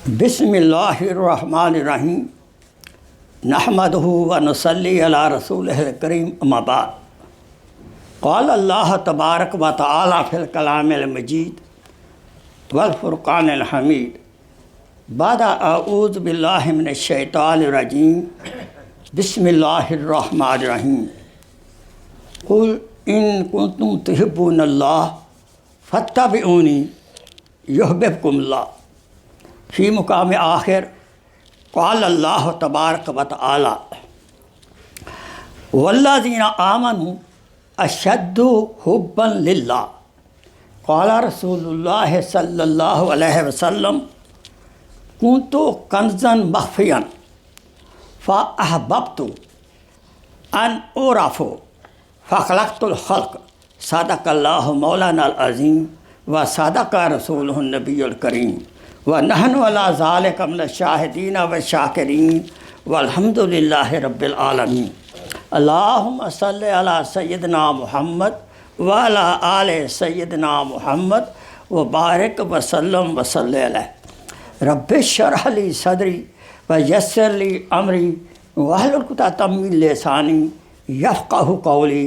बिस्मिल्लाहिर्रहमानिर्रहीम नहमदुहु व नुसल्ली अला रसूलिहिल करीम अम्मा बाद क़ाल अल्लाह तबारक व तआला फ़िल कलामिल मजीद वल फ़ुरक़ानिल हमीद बाद अऊज़ु बिल्लाहि मिनश शैतानिर रजीम बिस्मिल्लाहिर्रहमानिर्रहीम क़ुल इन कुंतुम तुहिब्बूनल्लाह फत्तबिऊनी युहब्बिबकुमुल्लाह फ़ी मुकाम आखिर क़ाल अल्लाह तबारक व तआला वल्लज़ीना आमनू अशद्दु हुब्बन लिल्लाह क़ाल रसूलुल्लाह सल्लल्लाहु अलैहि वसल्लम कुन्तु कंज़न मख़फ़ियन फ़अहबब्तु अन उरफ़ु फ़ख़लक़तुल ख़ल्क़ सदक़ल्लाहु मौलाना अल-अज़ीम व सदक़ रसूलुहुन नबियुल करीम व नहनु अला ज़ालिका मिनश शाहिदीन व शाकिरीन वल्हम्दुलिल्लाहि रब्बिल आलमीन। अल्लाहुम्मा सल्लि अला सय्यिदिना मुहम्मद व अला आले सय्यिदिना मुहम्मद व बारिक व सल्लम व सल्लि अलैहि। रब्बि इश्रह ली सदरी व यस्सिर ली अमरी वहलुल उक़दतम मिन लिसानी यफ़क़हू क़ौली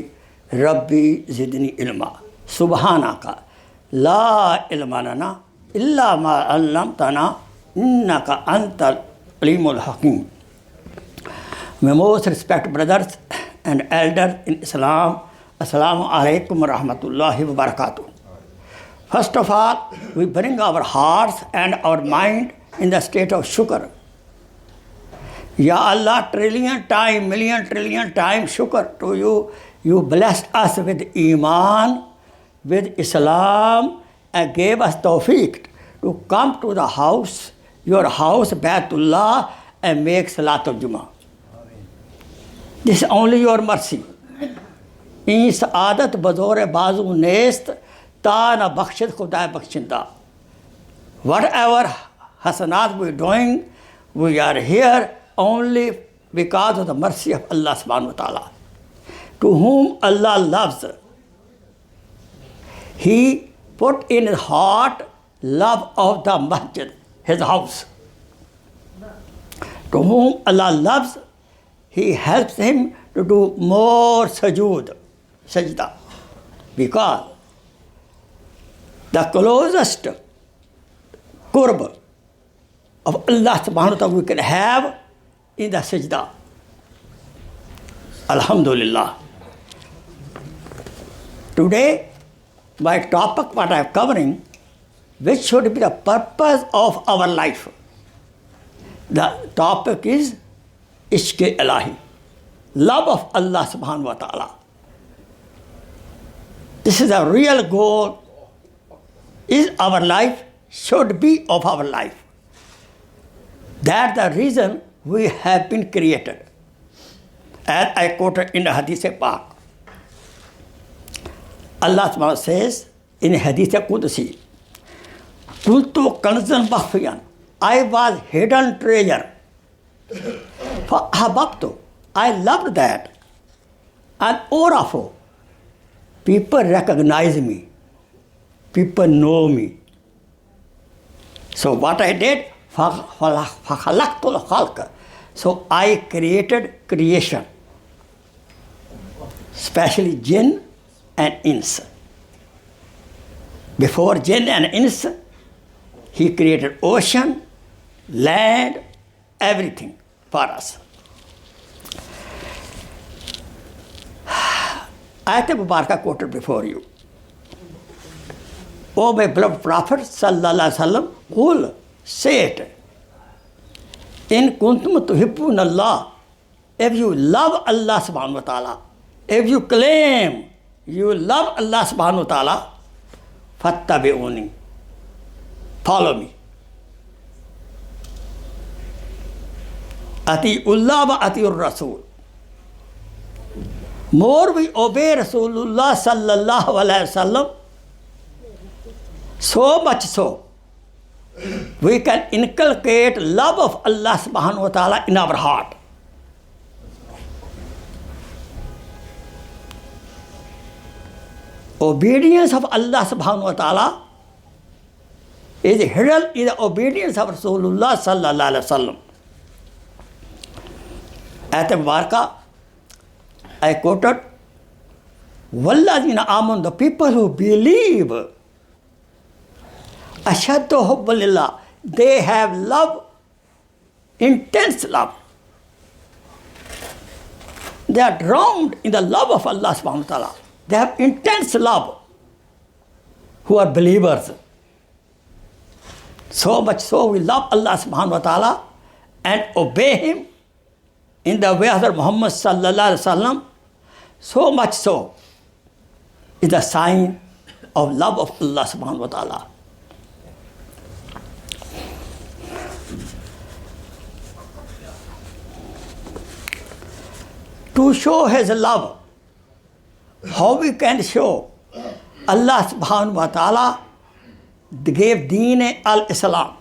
रब्बी ज़िदनी इल्मा। सुब्हानका ला इल्मा लना इल्ला मा अल्लमतना इन्नका अंतल अलीमुल हकीम। My most respected brothers and elders in Islam, Assalamu alaikum wa rahmatullahi wa barakatuh. First of all, we bring our hearts and our mind in the state of shukr. Ya Allah, trillion time, million trillion time shukr to you. You blessed us with Iman, with Islam, and gave us tawfiq to come to the house, your house, Baitullah, and make Salatul Jummah. This is only your mercy. In saadat bazore bazu nest, ta na bakshid khuda bakshinda. Whatever hasanat we are doing, we are here only because of the mercy of Allah subhanahu wa ta'ala. To whom Allah loves, He put in his heart love of the Masjid, his house. To whom Allah loves, He helps him to do more sajda. Because the closest qurb of Allah subhanahu wa ta'ala we can have in the sajda. Alhamdulillah. Today, my topic what I am covering, which should be the purpose of our life. The topic is Ishq-e Ilahi, love of Allah subhanahu wa ta'ala. This is the real goal, is our life, should be of our life. That's the reason we have been created. As I quoted in the Hadith Pak. Allah subhanahu wa ta'ala says in Hadith Qudsi, Kuntu kanzan makhfiyan, I was hidden treasure. Fahababtu, I loved that. And orafu, people recognize me. People know me. So what I did, fakhalaqtul khalq. So I created creation, especially jinn and ins. Before jinn and ins, He created ocean, land, everything for us. Ayat Mubarakah quoted before you. O my beloved Prophet sallallahu alaihi wasallam, qul, say it. In kuntum tuhibbun Allah, if you love Allah subhanahu wa ta'ala, if you claim you love Allah subhanahu wa ta'ala, fattabi'uni, follow me. Ati'ullah wa ati'ur Rasul. More we obey Rasulullah sallallahu alaihi wasallam, so much so, we can inculcate love of Allah subhanahu wa ta'ala in our heart. Obedience of Allah subhanahu wa ta'ala is hidden in the obedience of Rasulullah sallallahu alaihi wasallam. At the Mubarakah, I quoted, Walladina amun, the people who believe, ashaddu hubbalillah, they have love, intense love. They are drowned in the love of Allah subhanahu wa ta'ala. They have intense love who are believers. So much so we love Allah subhanahu wa ta'ala and obey Him in the way of Muhammad sallallahu alaihi wasallam. So much so is a sign of love of Allah subhanahu wa ta'ala. To show His love, how we can show? Allah subhanahu wa ta'ala gave Deen al-Islam.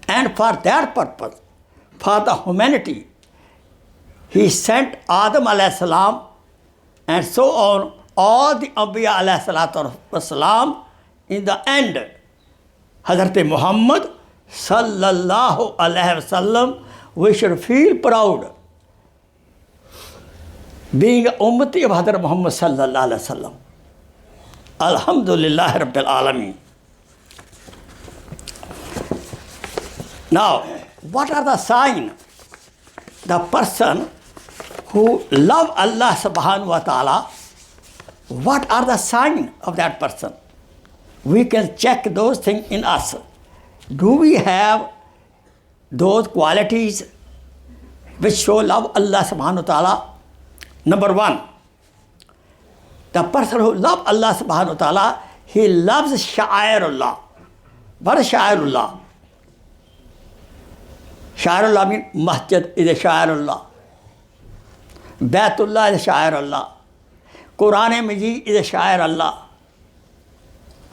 And for that purpose, for the humanity, He sent Adam alayhi salam and so on, all the Anbiya alayhi salatu wasalam. In the end, Hazrat Muhammad sallallahu alayhi wasallam, we should feel proud being ummati of Hazrat Muhammad sallallahu alayhi wasallam. Alhamdulillah Rabbil Alameen. Now, what are the signs? The person who love Allah subhanahu wa ta'ala, what are the signs of that person? We can check those things in us. Do we have those qualities which show love Allah subhanahu wa ta'ala? Number one, the person who loves Allah subhanahu wa ta'ala, he loves Sha'airullah. What is Sha'airullah? Sha'airullah means Masjid is a Sha'airullah. Baatullah is a Sha'airullah. Quran Majid is a Sha'airullah.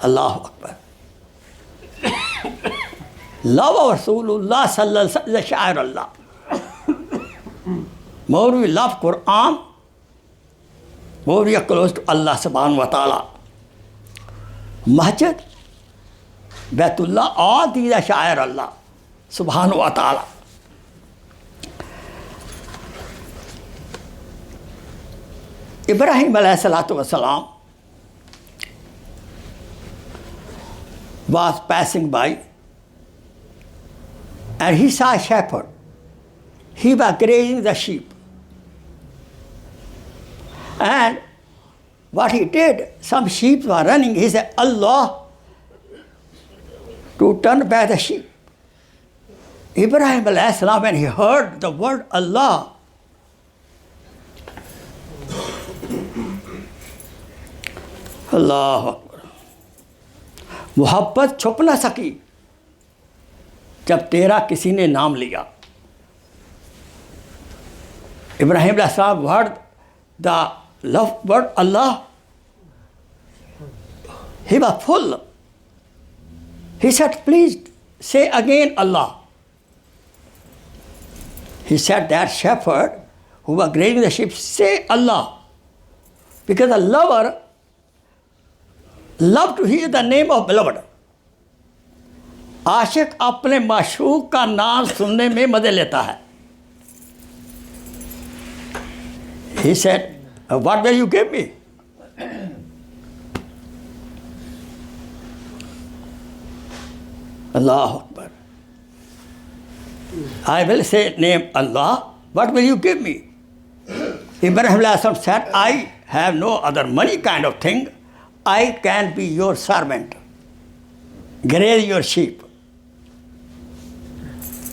Allahu Akbar. Love of Rasulullah sallallahu alaihi wasallam is a Sha'airullah. More we love Quran, more we are close to Allah subhanahu wa ta'ala. Masjid, Baitullah, all these are Sha'air Allah subhanahu wa ta'ala. Ibrahim alayhi salatu wasalam was passing by and he saw a shepherd. He was grazing the sheep. And what he did, some sheep were running. He said, Allah, to turn back the sheep. Ibrahim alayhi salam, when he heard the word Allah, Allah Akbar, मोहब्बत छुप ना सकी जब तेरा किसी ने नाम लिया. Ibrahim alayhi salam heard the love word Allah. He was full. He said, please say again Allah. He said, that shepherd who was grazing the sheep, say Allah. Because the lover loved to hear the name of beloved. आशिक अपने माशूक का नाम सुनने में मज़े लेता है. He said, what will you give me? Allahu Akbar. I will say name Allah. What will you give me? Ibrahim alayhi salam said, I have no other money kind of thing. I can be your servant. Graze your sheep.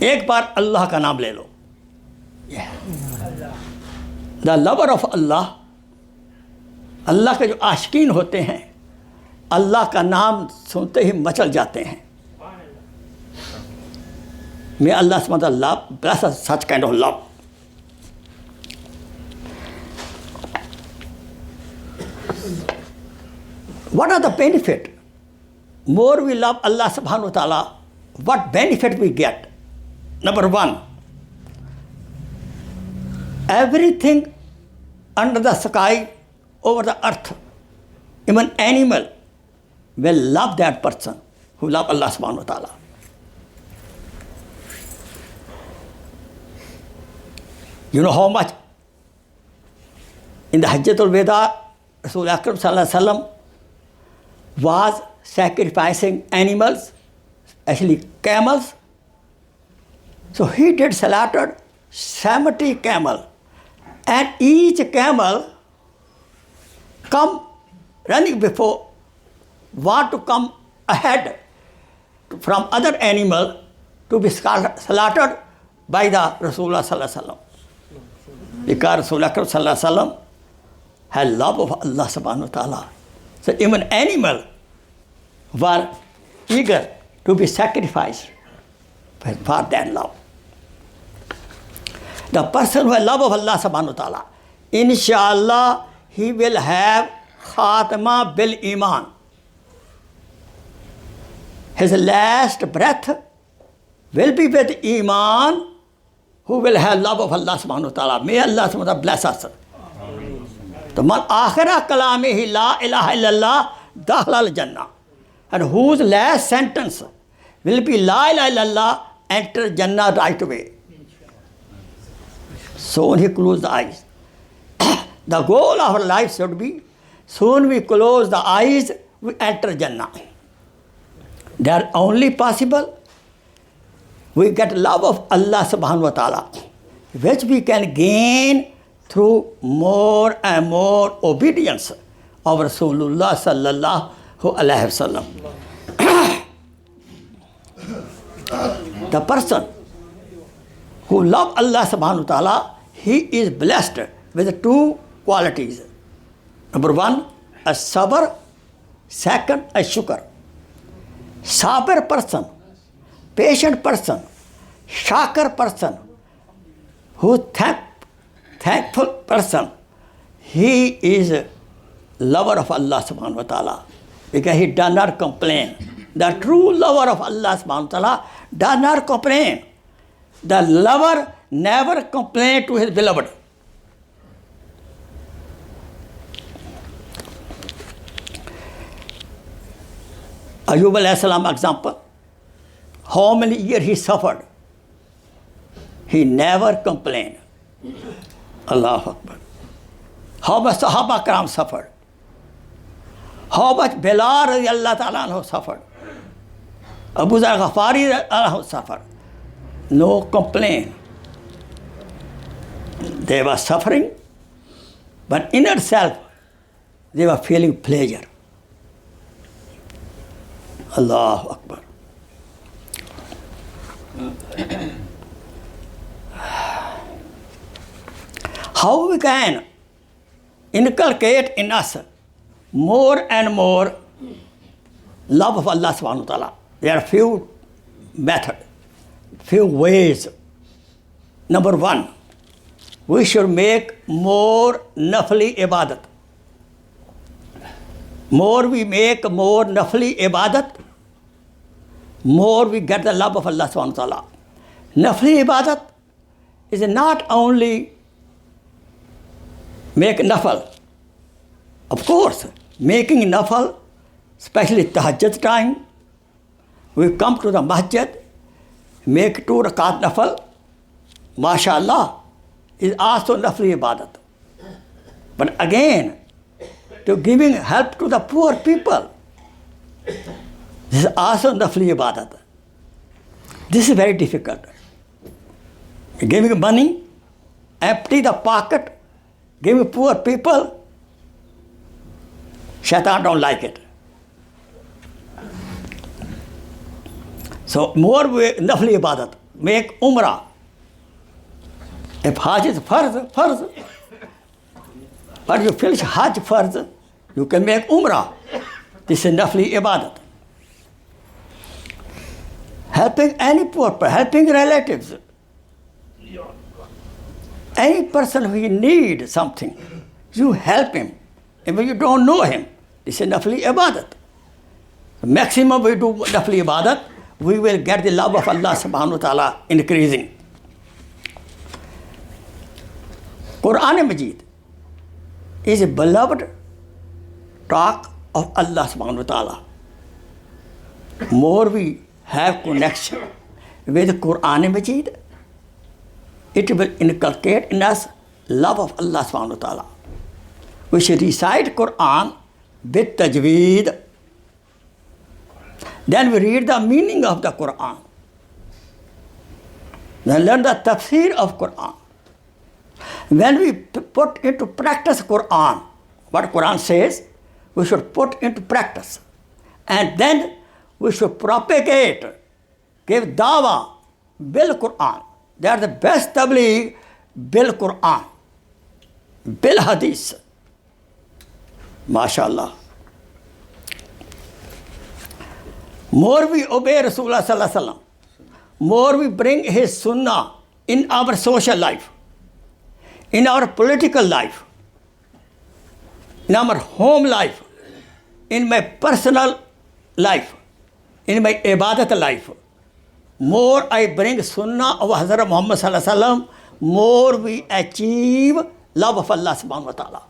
एक बार अल्लाह का नाम ले लो. The lover of Allah, अल्लाह के जो आशिकीन होते हैं, अल्लाह का नाम सुनते ही मचल जाते हैं. May Allah subhanahu wa ta'ala bless us such kind of love. What are the benefit? More we love Allah subhanahu wa ta'ala, what benefit we get? Number one, everything under the sky, over the earth, even animal will love that person who love Allah subhanahu wa ta'ala. You know how much in the Hajjatul Wada, Rasul Akram sallallahu alaihi wasallam was sacrificing animals, actually camels. So he did slaughtered 70 camel, and each camel come running before, want to come ahead from other animal to be slaughtered by the Rasulullah sallallahu alaihi wasallam. Because Rasul Akram sallallahu alaihi wasallam had love of Allah subhanahu wa ta'ala. So even animal were eager to be sacrificed for that love. The person who has love of Allah subhanahu wa ta'ala, inshallah, he will have khatma bil iman. His last breath will be with iman, who will have love of Allah subhanahu wa ta'ala. May Allah subhanahu wa ta'ala bless us. So man akhira kalamihi la ilaha illallah dakhala al-Jannah. And whose last sentence will be la ilaha illallah, enter Jannah right away. Soon he closed the eyes. The goal of our life should be, soon we close the eyes, we enter Jannah. That only possible, we get love of Allah subhanahu wa ta'ala, which we can gain through more and more obedience of Rasulullah sallallahu alaihi wasallam. The person who loves Allah subhanahu wa ta'ala, he is blessed with two qualities. Number one, a sabr. Second, a shukr. Sabr person, patient person, shakar person, who thankful person, he is a lover of Allah subhanahu wa ta'ala, because he does not complain. The true lover of Allah subhanahu wa ta'ala does not complain. The lover never complains to his beloved. Ayub alayhi salam example. How many years he suffered? He never complained. Allahu Akbar. How much Sahaba Karam suffered? How much Bilal radiallahu ta'ala anhu suffered? Abu Zar Ghafari anhu suffered. No complaint. They were suffering, but in itself, they were feeling pleasure. Allahu Akbar. How we can inculcate in us more and more love of Allah subhanahu wa ta'ala? There are few methods, few ways. Number one, we should make more nafli ibadat. More we make more nafli ibadat, more we get the love of Allah subhanahu wa ta'ala. Nafli ibadat is not only make nafal. Of course, making nafal, especially tahajjud time, we come to the masjid, make 2 rakat nafal, mashallah, is also nafli ibadat. But again, to giving help to the poor people, this is also nafli ibadat. This is very difficult. Giving money, empty the pocket, giving poor people, Shaitan don't like it. So more nafli ibadat, make umrah. If Hajj is farz, but you finish Hajj farz, you can make umrah. This is nafli ibadat. Helping any poor person, helping relatives. Any person who needs something, you help him. Even you don't know him, this is nafli ibadat. The maximum we do nafli ibadat, we will get the love of Allah subhanahu wa ta'ala increasing. Quran Majid is a beloved talk of Allah subhanahu wa ta'ala. more we have connection with Quran Majid, it will inculcate in us love of Allah subhanahu wa ta'ala. We should recite Quran with tajweed. Then we read the meaning of the Quran. Then learn the tafsir of Quran. When we put into practice Quran, what Quran says, we should put into practice. And then we should propagate, give dawah, bil Quran. They are the best tabligh, bil Quran, bil hadith. MashaAllah. More we obey Rasulullah sallallahu alaihi wasallam, more we bring his sunnah in our social life, in our political life, in our home life, in my personal life, in my ibadat life. More I bring sunnah of Hazrat Muhammad sallallahu alaihi wasallam, more we achieve love of Allah subhanahu wa ta'ala.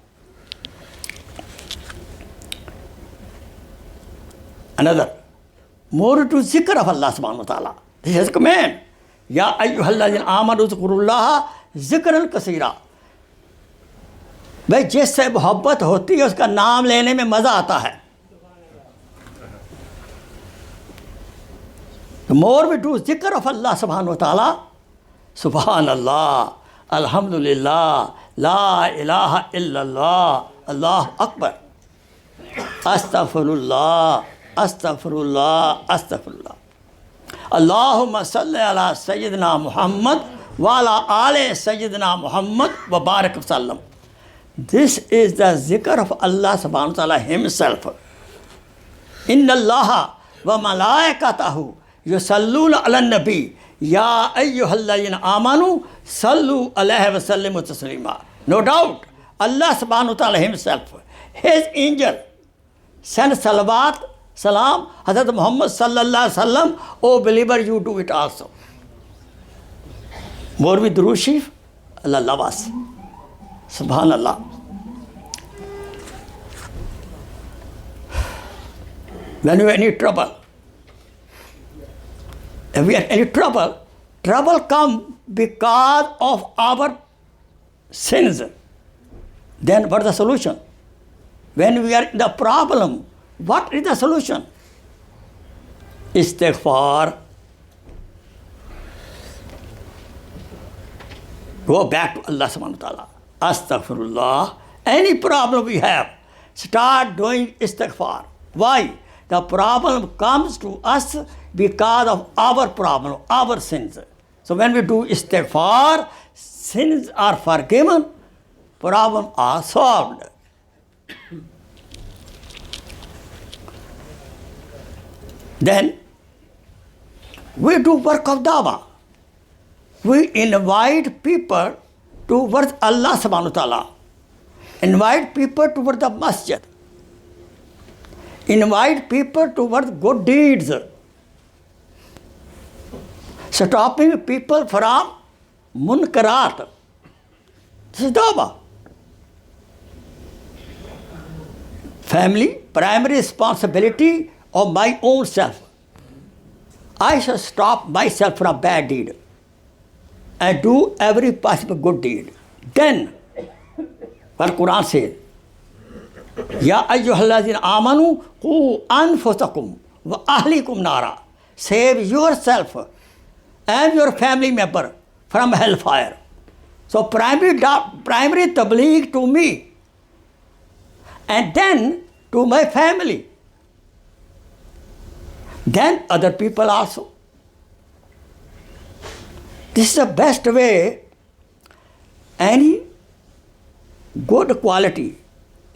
Another, more to zikr of Allah subhanahu wa ta'ala. This is a command. Ya ayyuhalladhina amanu zkurullaha zikran kaseera. भाई जिससे मोहब्बत होती है उसका नाम लेने में मज़ा आता है. The more we do zikr of Allah subhanahu wa ta'ala, subhanallah, alhamdulillah, la ilaha illallah, Allah Akbar, astaghfirullah, astaghfirullah, astaghfirullah. Allahumma salli ala Sayyidina Muhammad wa ala ali Sayyidina Muhammad wa barak wa sallam. This is the zikr of Allah subhanahu wa ta'ala himself. Inna Allah wa malaikatahu yusalluna ala nabi ya ayyuhalladhina amanu sallu alayhi wa sallimu taslima. No doubt, Allah subhanahu wa ta'ala himself, his angel, send salawat, salam, Hazrat Muhammad sallallahu alaihi wasallam. Oh believer, you do it also. More with Durood Sharif, Allah love us. Subhanallah. When we are in any trouble, if we are in any trouble, trouble comes because of our sins. Then what is the solution? When we are in the problem, what is the solution? Istighfar. Go back to Allah subhanahu wa ta'ala. Astaghfirullah. Any problem we have, start doing istighfar. Why? The problem comes to us because of our problem, our sins. So when we do istighfar, sins are forgiven, problems are solved. Then we do work of dawah. We invite people towards Allah subhanahu wa ta'ala. Invite people towards the Masjid. Invite people towards good deeds. Stopping people from munkarat. This is dawah. Family, primary responsibility of my own self. I shall stop myself from bad deed and do every possible good deed. Then, what Quran says, Ya ayyuhalladhina amanu qu anfusakum wa ahlikum nara. Save yourself and your family member from hellfire. So primary tabligh to me and then to my family. Then other people also. This is the best way. Any good quality,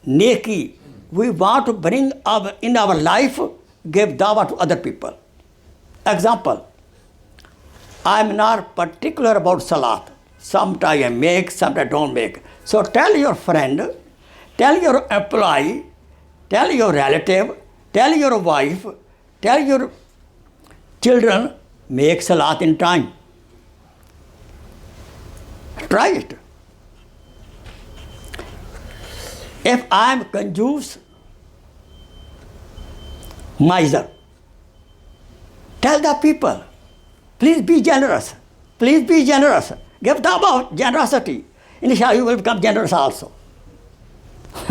neki, we want to bring in our life, give dawah to other people. Example, I am not particular about salat. Sometimes I make, sometimes I don't make. So tell your friend, tell your employee, tell your relative, tell your wife, tell your children, make salat in time. Try it. If I am conjuice, miser, Tell the people, please be generous. Please be generous. Give dawah of generosity. Inshallah, you will become generous also.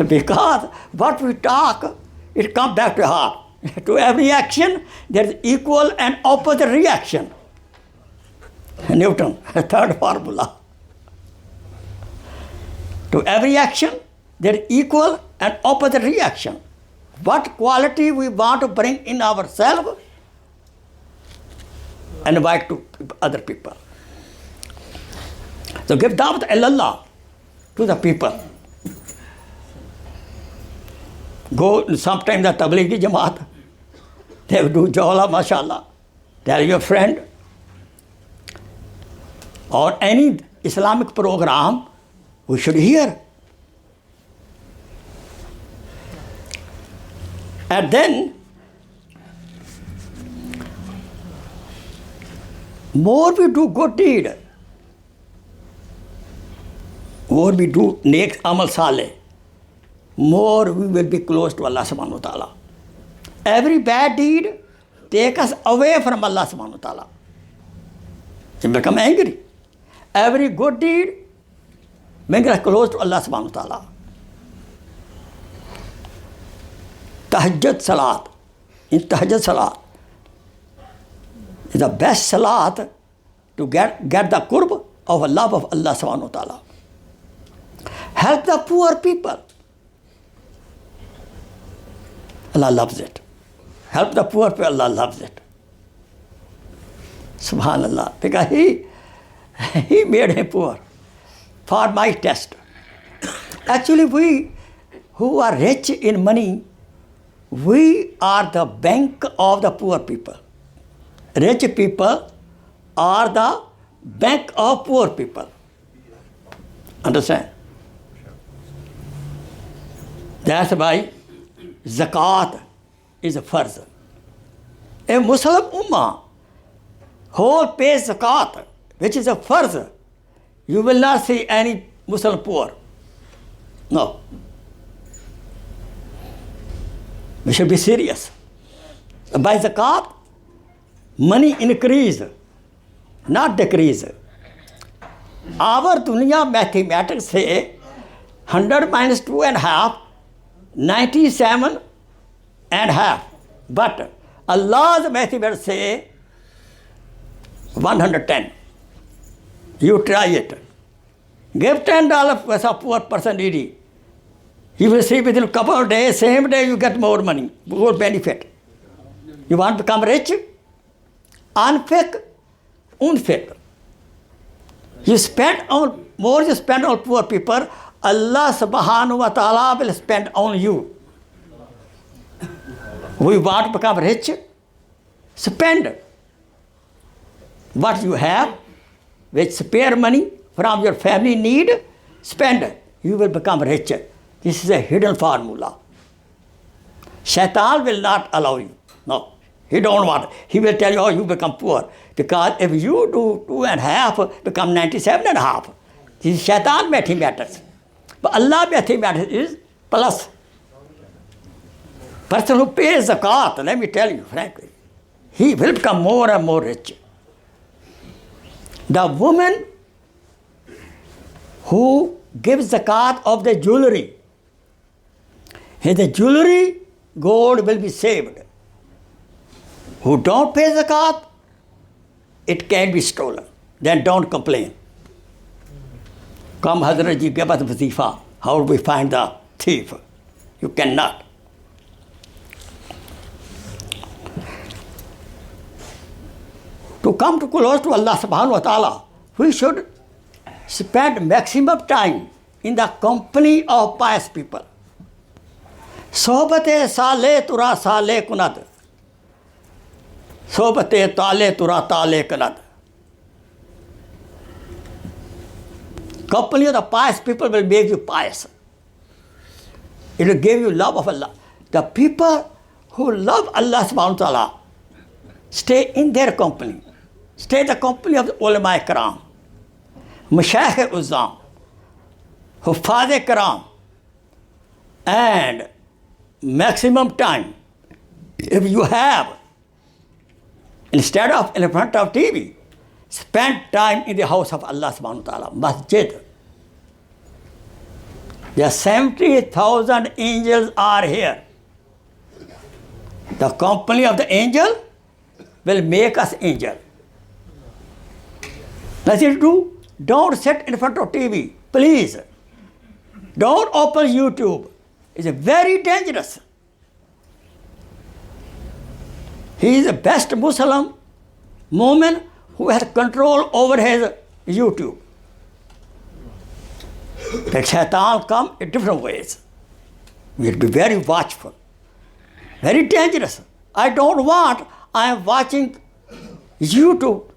Because what we talk, it comes back to heart. To every action, there is equal and opposite reaction. Newton, third formula. To every action, there is equal and opposite reaction. What quality we want to bring in ourselves and invite to other people. So give da'wat ilallah to the people. Go sometime the Tablighi Jamaat. They will do jawla, mashallah. Tell your friend. Or any Islamic program, we should hear. And then, more we do good deed, more we do neek amal saleh, more we will be close to Allah subhanahu wa ta'ala. Every bad deed take us away from Allah subhanahu wa ta'ala. You become angry. Every good deed makes us close to Allah subhanahu wa ta'ala. Tahajjud salat. In tahajjud salat is the best salat to get the qurb of love of Allah subhanahu wa ta'ala. Help the poor people. Allah loves it. Help the poor people, Allah loves it. Subhanallah. Because He made him poor for my test. Actually, we who are rich in money, we are the bank of the poor people. Rich people are the bank of poor people. Understand? That's why zakat is a farz. A Muslim ummah whole pays zakat, which is a farz. You will not see any Muslim poor. No. We should be serious. By zakat, money increase, not decrease. Our dunya mathematics say 100 minus 2.5, 97 and half. But Allah's mathematics say 110. You try it. Give $10 for a poor person needy. You will see within a couple of days, same day you get more money, more benefit. You want to become rich? Unfit, unfit. You spend on, more you spend on poor people, Allah subhanahu wa ta'ala will spend on you. We want to become rich? Spend what you have, with spare money from your family need, spend. You will become rich. This is a hidden formula. Shaitan will not allow you. No, he don't want. He will tell you, oh, you become poor. Because if you do 2.5, become 97.5. This is Shaitan mathematics. But Allah mathematics is plus. Person who pays zakat, let me tell you frankly, he will become more and more rich. The woman who gives zakat of the jewelry, the jewelry, gold will be saved. Who don't pay zakat, it can be stolen. Then don't complain. Come, Hazrat ji, give us wazifa. How will we find the thief? You cannot. To come to close to Allah subhanahu wa ta'ala, we should spend maximum time in the company of pious people. Sohbate sale tura sale kunad. Sohbate tale tura tale kunad. Company of the pious people will make you pious. It will give you love of Allah. The people who love Allah subhanahu wa ta'ala stay in their company. Stay in the company of the ulama kiram, mashayikh uzzam, huffaz kiram, and maximum time. If you have Instead of in front of TV, spend time in the house of Allah subhanahu wa ta'ala, Masjid. There are 70,000 angels are here. The company of the angel will make us angel. Nothing to do. Don't sit in front of TV, please. Don't open YouTube. It's very dangerous. He is the best Muslim, Mumin, who has control over his YouTube. The shaitan come in different ways. We have to be very watchful. Very dangerous. I don't want, I am watching YouTube.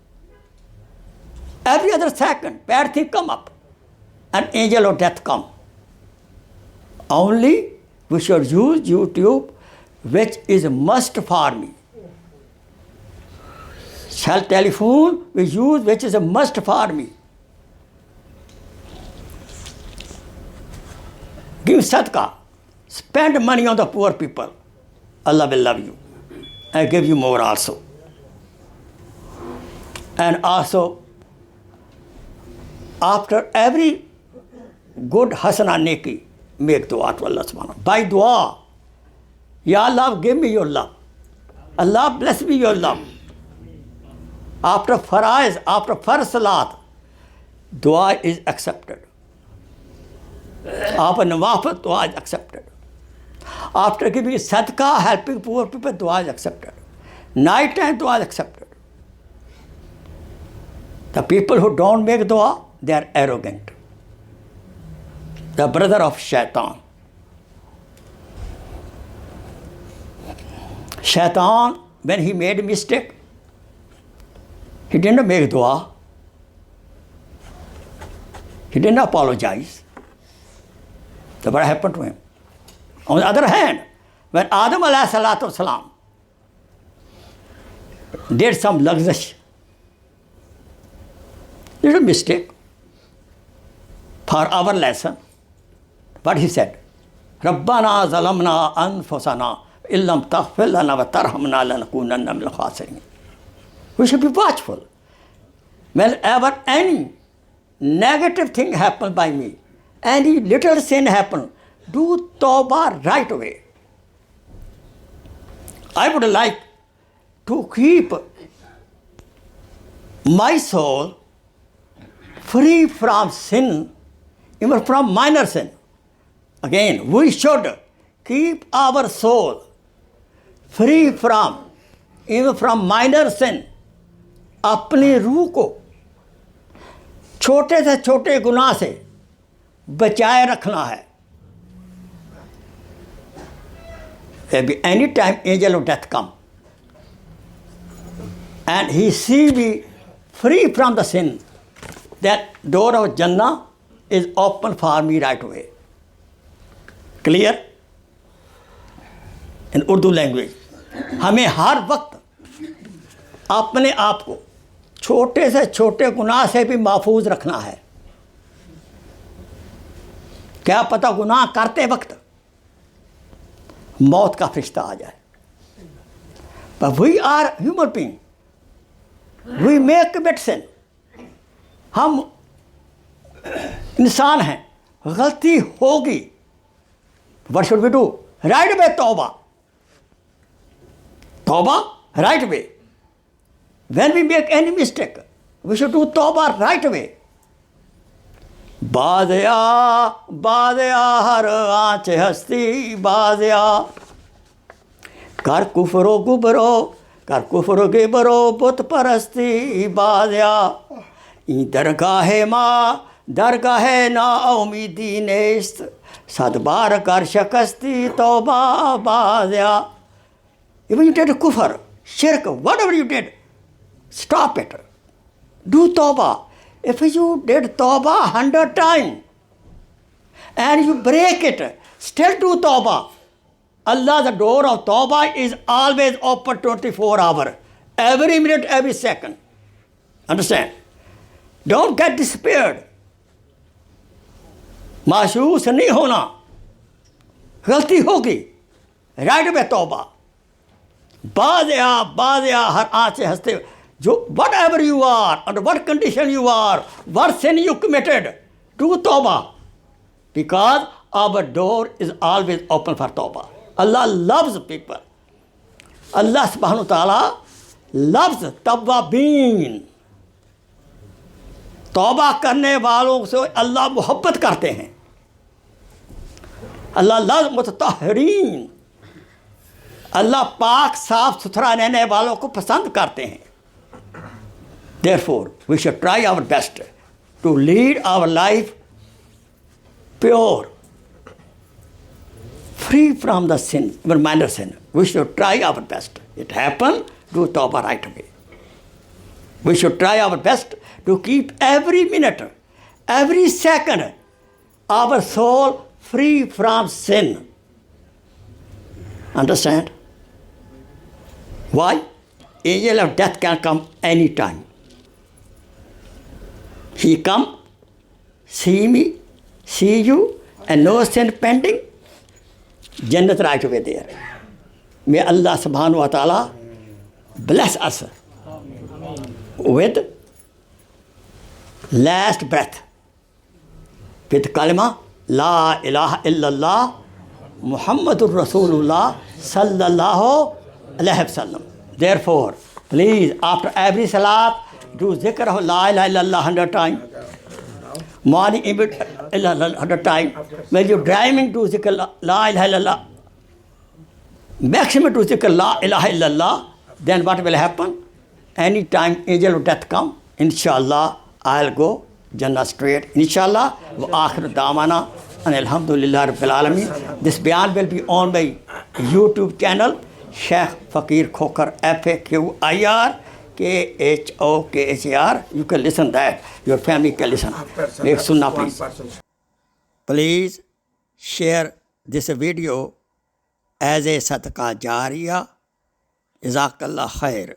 Every other second, bad thing come up. An angel of death come. Only we should use YouTube, which is a must for me. Cell telephone we use, which is a must for me. Give sadaqah. Spend money on the poor people. Allah will love you and give you more also. And also, after every good hasana neki, make dua to Allah subhanahu. By dua, Ya Allah, give me your love. Allah bless me your love. After faraiz, after first salat, dua is accepted. After nawafil, dua is accepted. After giving sadaqah, helping poor people, dua is accepted. Night time, dua is accepted. The people who don't make dua, they are arrogant. The brother of shaitan. Shaitan, when he made a mistake, he didn't make dua. He didn't apologize. So what happened to him? On the other hand, when Adam alayhi salatu wasalam did some luxury, little mistake for our lesson, what he said? Rabbana zalamna anfusana illam taghfir lana wa tarhamna lanakunanna minal khasirin. We should be watchful. Whenever any negative thing happens by me, any little sin happens, do tawbah right away. I would like to keep my soul free from sin, even from minor sin. Again, we should keep our soul free from, even from minor sin. अपनी रूह को छोटे से छोटे गुनाह से बचाए रखना है. Any time angel of death come and he see me free from the sin, that door of Jannah is open for me right away. Clear? In Urdu language. हमें हर वक्त अपने आप को छोटे से छोटे गुनाह से भी महफूज रखना है. क्या पता गुनाह करते वक्त मौत का फरिश्ता आ जाए. But we are human being. We make medicine. हम इंसान हैं, गलती होगी. What should we do? Right away tawbah. Tawbah, right away. When we make any mistake, we should do tawbah right away. बाज़या हर आँच हस्ती बाज़या कर कुफरो गुबरो कर कुफरो गिबरो बुत परस्ती बाज़या ई दरगाहे माँ दरगाहे ना उम्मीदी नेस्त सदबार कर शकस्ती तौबा बाज़या. Even you did kufr, shirk, whatever you did, stop it. Do tawbah. If you did tawbah 100 times and you break it, still do tawbah. Allah, the door of tawbah is always open 24 hours. Every minute, every second. Understand? Don't get despaired. मायूस नहीं होना. गलती होगी, right away tawbah. बाज़या हर आँच से हंसते जो whatever you are, under what condition you are, what sin you committed, do tawbah. Because our door is always open for tawbah. Allah loves people. Allah subhanahu wa ta'ala loves tawwabin. तौबा करने वालों से अल्लाह मोहब्बत करते हैं. अल्लाह love मुततहरीन. अल्लाह पाक साफ सुथरा रहने वालों को पसंद करते हैं. Therefore, we should try our best to lead our life pure, free from the sin, even minor sin. We should try our best. It happened, do tawbah right away. We should try our best to keep every minute, every second, our soul free from sin. Understand? Why? Angel of death can come anytime. He come, see me, see you, and no sin pending, Jannah right away there. May Allah subhanahu wa ta'ala bless us with last breath, with kalima, La ilaha illallah, Muhammadur Rasulullah sallallahu alayhi wasallam. Therefore, please, after every salat, do zikr of La ilaha illallah 100 times. Morning, 100 times. When you're driving, do zikr La ilaha illallah. Maximum to zikr La ilaha illallah. Then what will happen? Anytime angel of death come, inshallah, I'll go Jannah straight. Inshallah, wa akhir da'wana and alhamdulillah rabbil alameen. This bayan will be on my YouTube channel, Sheikh Faqir Khokhar, Faqir Khokhar. You can listen that. Your family can listen. Make sunnah, please. Please share this video as a sadaqah jariyah. Jazakallah khair.